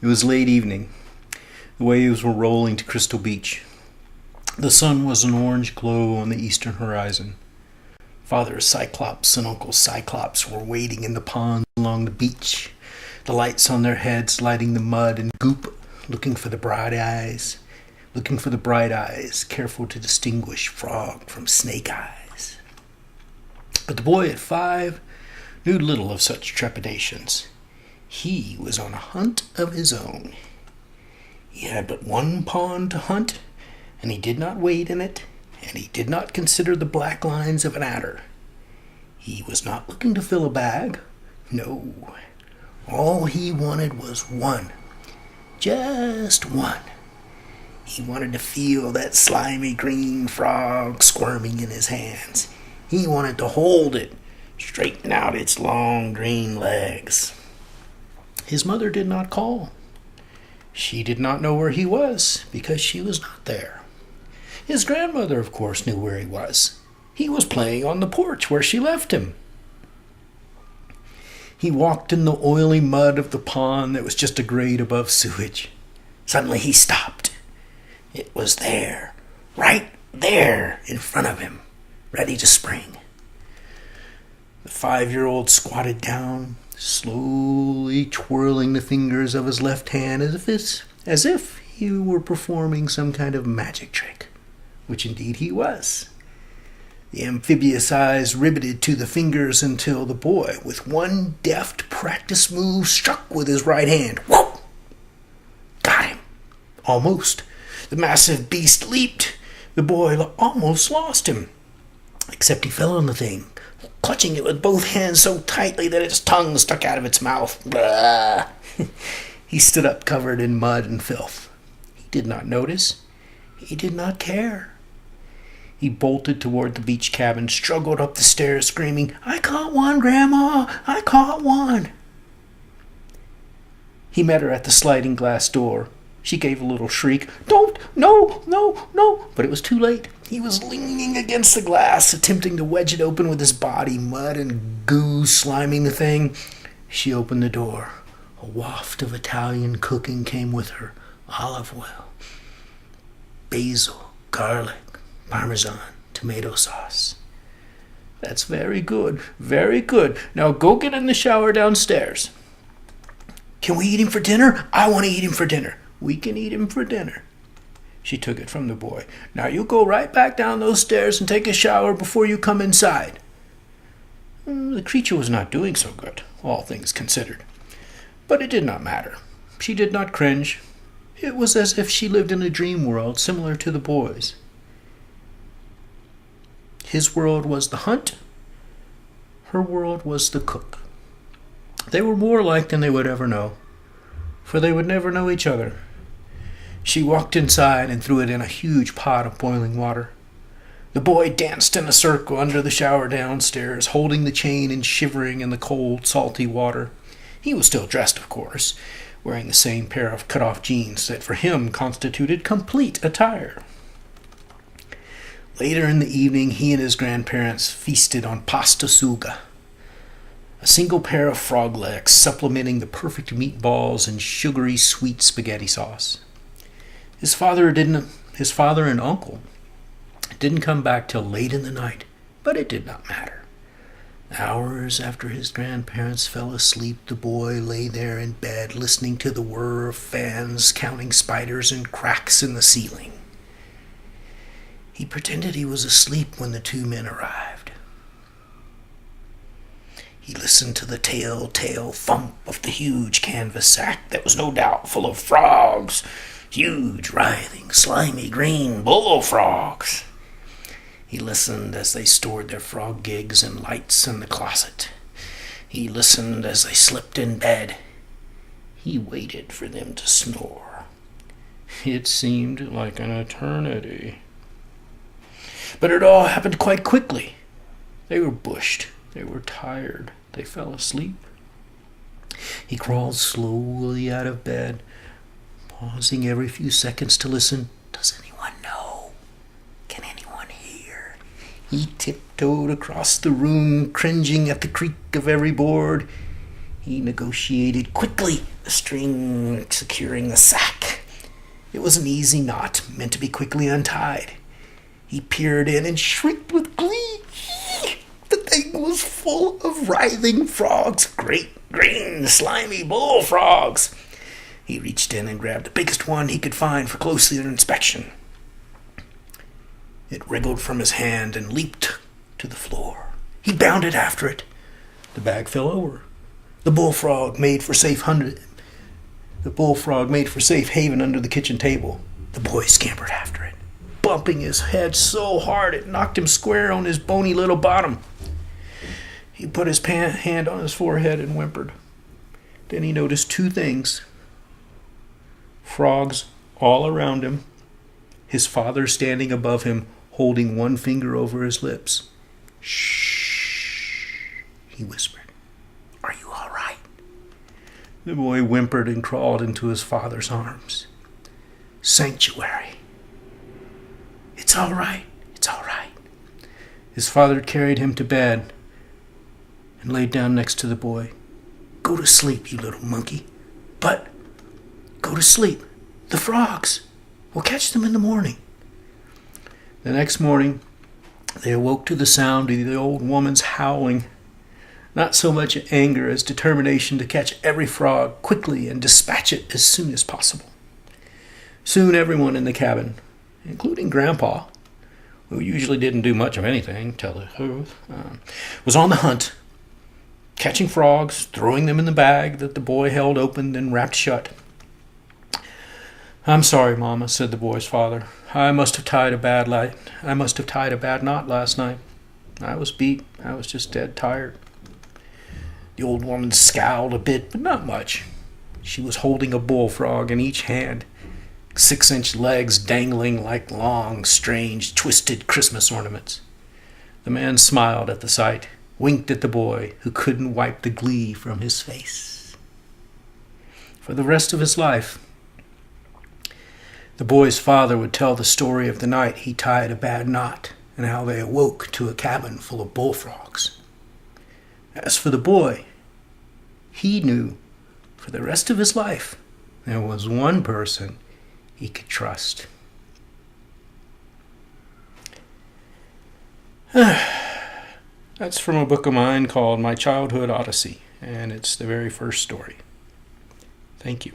It was late evening. The waves were rolling to Crystal Beach. The sun was an orange glow on the eastern horizon. Father Cyclops and Uncle Cyclops were wading in the ponds along the beach, the lights on their heads lighting the mud and goop, looking for the bright eyes, careful to distinguish frog from snake eyes. But the boy at 5 knew little of such trepidations. He was on a hunt of his own. He had but one pond to hunt, and he did not wade in it, and he did not consider the black lines of an adder. He was not looking to fill a bag. No. All he wanted was one. Just one. He wanted to feel that slimy green frog squirming in his hands. He wanted to hold it, straighten out its long green legs. His mother did not call. She did not know where he was because she was not there. His grandmother, of course, knew where he was. He was playing on the porch where she left him. He walked in the oily mud of the pond that was just a grade above sewage. Suddenly he stopped. It was there, right there in front of him, ready to spring. The 5-year-old squatted down, slowly twirling the fingers of his left hand as if he were performing some kind of magic trick, which indeed he was. The amphibious eyes riveted to the fingers until the boy, with one deft practice move, struck with his right hand. Whoa! Got him. Almost. The massive beast leaped. The boy almost lost him. Except he fell on the thing, clutching it with both hands so tightly that its tongue stuck out of its mouth. He stood up covered in mud and filth. He did not notice. He did not care. He bolted toward the beach cabin, struggled up the stairs, screaming, "I caught one, Grandma! I caught one!" He met her at the sliding glass door. She gave a little shriek. "Don't! No! No! No!" But it was too late. He was leaning against the glass, attempting to wedge it open with his body, mud and goo sliming the thing. She opened the door. A waft of Italian cooking came with her. Olive oil, basil, garlic, Parmesan, tomato sauce. "That's very good, very good. Now go get in the shower downstairs." "Can we eat him for dinner? I want to eat him for dinner." "We can eat him for dinner." She took it from the boy. "Now you go right back down those stairs and take a shower before you come inside." The creature was not doing so good, all things considered. But it did not matter. She did not cringe. It was as if she lived in a dream world similar to the boy's. His world was the hunt. Her world was the cook. They were more alike than they would ever know, for they would never know each other. She walked inside and threw it in a huge pot of boiling water. The boy danced in a circle under the shower downstairs, holding the chain and shivering in the cold, salty water. He was still dressed, of course, wearing the same pair of cut-off jeans that for him constituted complete attire. Later in the evening, he and his grandparents feasted on pasta suga, a single pair of frog legs supplementing the perfect meatballs and sugary sweet spaghetti sauce. His father and uncle didn't come back till late in the night, but it did not matter. Hours after his grandparents fell asleep, the boy lay there in bed, listening to the whir of fans, counting spiders and cracks in the ceiling. He pretended he was asleep when the 2 men arrived. He listened to the telltale thump of the huge canvas sack that was no doubt full of frogs, huge, writhing, slimy green bullfrogs. He listened as they stored their frog gigs and lights in the closet. He listened as they slipped in bed. He waited for them to snore. It seemed like an eternity. But it all happened quite quickly. They were bushed. They were tired. They fell asleep. He crawled slowly out of bed, pausing every few seconds to listen. Does anyone know? Can anyone hear? He tiptoed across the room, cringing at the creak of every board. He negotiated quickly the string securing the sack. It was an easy knot, meant to be quickly untied. He peered in and shrieked with glee. The thing was full of writhing frogs, great, green, slimy bullfrogs. He reached in and grabbed the biggest one he could find for closer inspection. It wriggled from his hand and leaped to the floor. He bounded after it. The bag fell over. The bullfrog made for safe haven under the kitchen table. The boy scampered after it, bumping his head so hard it knocked him square on his bony little bottom. He put his hand on his forehead and whimpered. Then he noticed two things. Frogs all around him, his father standing above him, holding one finger over his lips. "Shh," he whispered. "Are you all right?" The boy whimpered and crawled into his father's arms. Sanctuary. It's all right. It's all right. His father carried him to bed and laid down next to the boy. "Go to sleep, you little monkey. But go to sleep. The frogs. We'll catch them in the morning." The next morning, they awoke to the sound of the old woman's howling. Not so much anger as determination to catch every frog quickly and dispatch it as soon as possible. Soon everyone in the cabin, including Grandpa, who usually didn't do much of anything, tell the truth, was on the hunt, catching frogs, throwing them in the bag that the boy held open and wrapped shut. "I'm sorry, Mama," said the boy's father. I must have tied a bad knot last night. I was beat. I was just dead tired." The old woman scowled a bit, but not much. She was holding a bullfrog in each hand, 6-inch legs dangling like long, strange, twisted Christmas ornaments. The man smiled at the sight, winked at the boy, who couldn't wipe the glee from his face. For the rest of his life, the boy's father would tell the story of the night he tied a bad knot and how they awoke to a cabin full of bullfrogs. As for the boy, he knew for the rest of his life there was one person he could trust. That's from a book of mine called My Childhood Odyssey, and it's the very first story. Thank you.